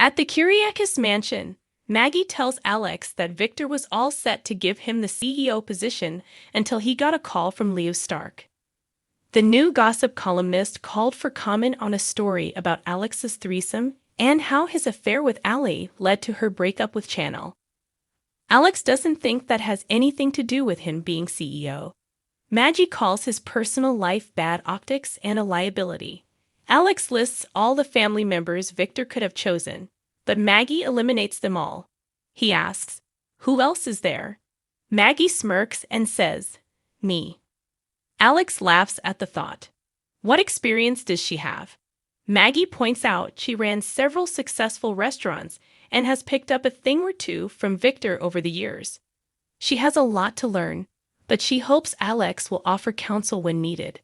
At the Kyriakis mansion, Maggie tells Alex that Victor was all set to give him the CEO position until he got a call from Leo Stark. The new gossip columnist called for comment on a story about Alex's threesome and how his affair with Allie led to her breakup with Channel. Alex doesn't think that has anything to do with him being CEO. Maggie calls his personal life bad optics and a liability. Alex lists all the family members Victor could have chosen, but Maggie eliminates them all. He asks, "Who else is there?" Maggie smirks and says, "Me." Alex laughs at the thought. What experience does she have? Maggie points out she ran several successful restaurants and has picked up a thing or two from Victor over the years. She has a lot to learn, but she hopes Alex will offer counsel when needed.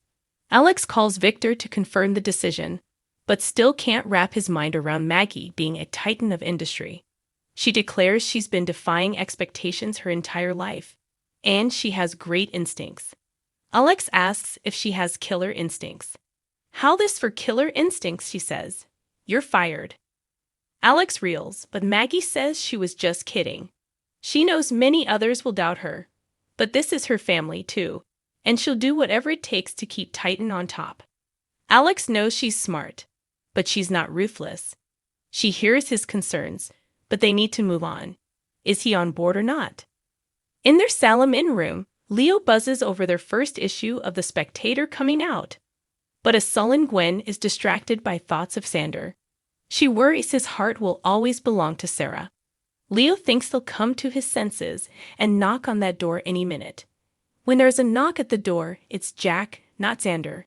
Alex calls Victor to confirm the decision, but still can't wrap his mind around Maggie being a titan of industry. She declares she's been defying expectations her entire life, and she has great instincts. Alex asks if she has killer instincts. "How this for killer instincts," she says. "You're fired." Alex reels, but Maggie says she was just kidding. She knows many others will doubt her, but this is her family too, and she'll do whatever it takes to keep Titan on top. Alex knows she's smart, but she's not ruthless. She hears his concerns, but they need to move on. Is he on board or not? In their Salem Inn room, Leo buzzes over their first issue of The Spectator coming out. But a sullen Gwen is distracted by thoughts of Xander. She worries his heart will always belong to Sarah. Leo thinks they'll come to his senses and knock on that door any minute. When there's a knock at the door, it's Jack, not Xander.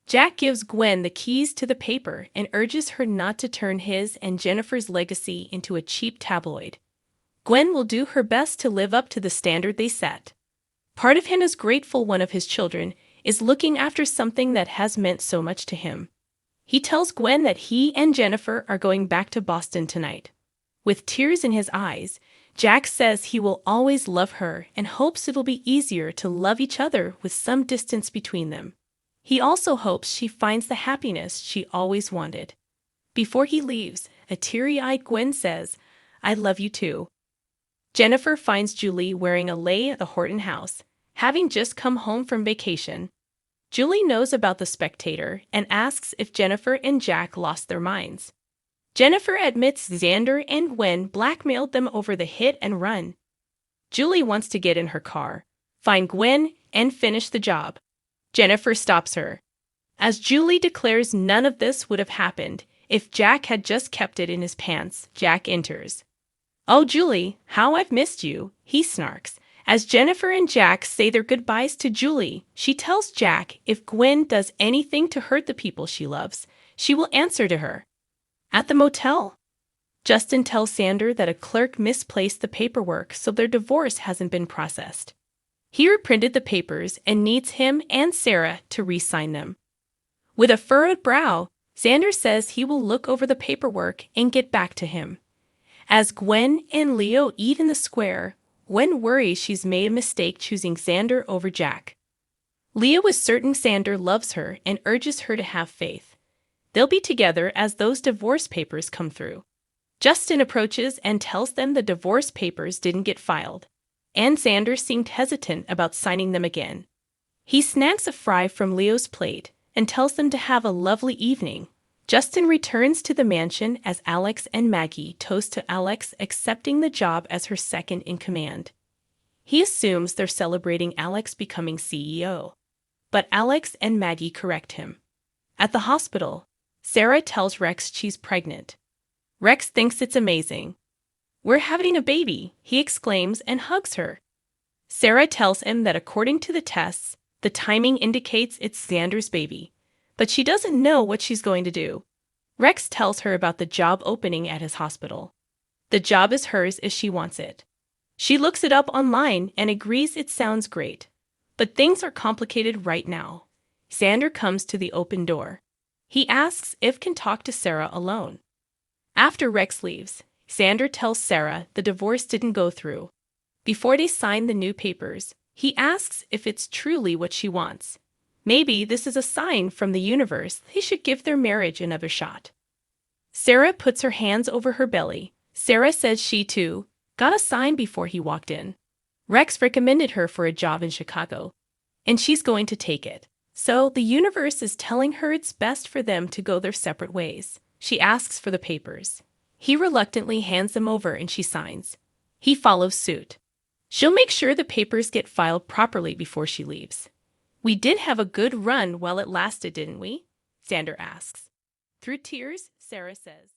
Jack gives Gwen the keys to the paper and urges her not to turn his and Jennifer's legacy into a cheap tabloid. Gwen will do her best to live up to the standard they set. Part of him is grateful one of his children is looking after something that has meant so much to him. He tells Gwen that he and Jennifer are going back to Boston tonight. With tears in his eyes, Jack says he will always love her and hopes it'll be easier to love each other with some distance between them. He also hopes she finds the happiness she always wanted. Before he leaves, a teary-eyed Gwen says, "I love you too." Jennifer finds Julie wearing a lei at the Horton house, having just come home from vacation. Julie knows about The Spectator and asks if Jennifer and Jack lost their minds. Jennifer admits Xander and Gwen blackmailed them over the hit and run. Julie wants to get in her car, find Gwen, and finish the job. Jennifer stops her. As Julie declares none of this would have happened if Jack had just kept it in his pants, Jack enters. "Oh, Julie, how I've missed you," he snarks. As Jennifer and Jack say their goodbyes to Julie, she tells Jack if Gwen does anything to hurt the people she loves, she will answer to her. At the motel, Justin tells Xander that a clerk misplaced the paperwork so their divorce hasn't been processed. He reprinted the papers and needs him and Sarah to re-sign them. With a furrowed brow, Xander says he will look over the paperwork and get back to him. As Gwen and Leo eat in the square, Gwen worries she's made a mistake choosing Xander over Jack. Leo is certain Xander loves her and urges her to have faith. They'll be together as those divorce papers come through. Justin approaches and tells them the divorce papers didn't get filed, and Xander seemed hesitant about signing them again. He snacks a fry from Leo's plate and tells them to have a lovely evening. Justin returns to the mansion as Alex and Maggie toast to Alex accepting the job as her second in command. He assumes they're celebrating Alex becoming CEO, but Alex and Maggie correct him. At the hospital, Sarah tells Rex she's pregnant. Rex thinks it's amazing. "We're having a baby," he exclaims and hugs her. Sarah tells him that according to the tests, the timing indicates it's Xander's baby, but she doesn't know what she's going to do. Rex tells her about the job opening at his hospital. The job is hers if she wants it. She looks it up online and agrees it sounds great. But things are complicated right now. Xander comes to the open door. He asks if can talk to Sarah alone. After Rex leaves, Xander tells Sarah the divorce didn't go through. Before they sign the new papers, he asks if it's truly what she wants. Maybe this is a sign from the universe they should give their marriage another shot. Sarah puts her hands over her belly. Sarah says she, too, got a sign before he walked in. Rex recommended her for a job in Chicago, and she's going to take it. So the universe is telling her it's best for them to go their separate ways. She asks for the papers. He reluctantly hands them over and she signs. He follows suit. She'll make sure the papers get filed properly before she leaves. We did have a good run while it lasted, didn't we? Xander asks. Through tears, Sarah says.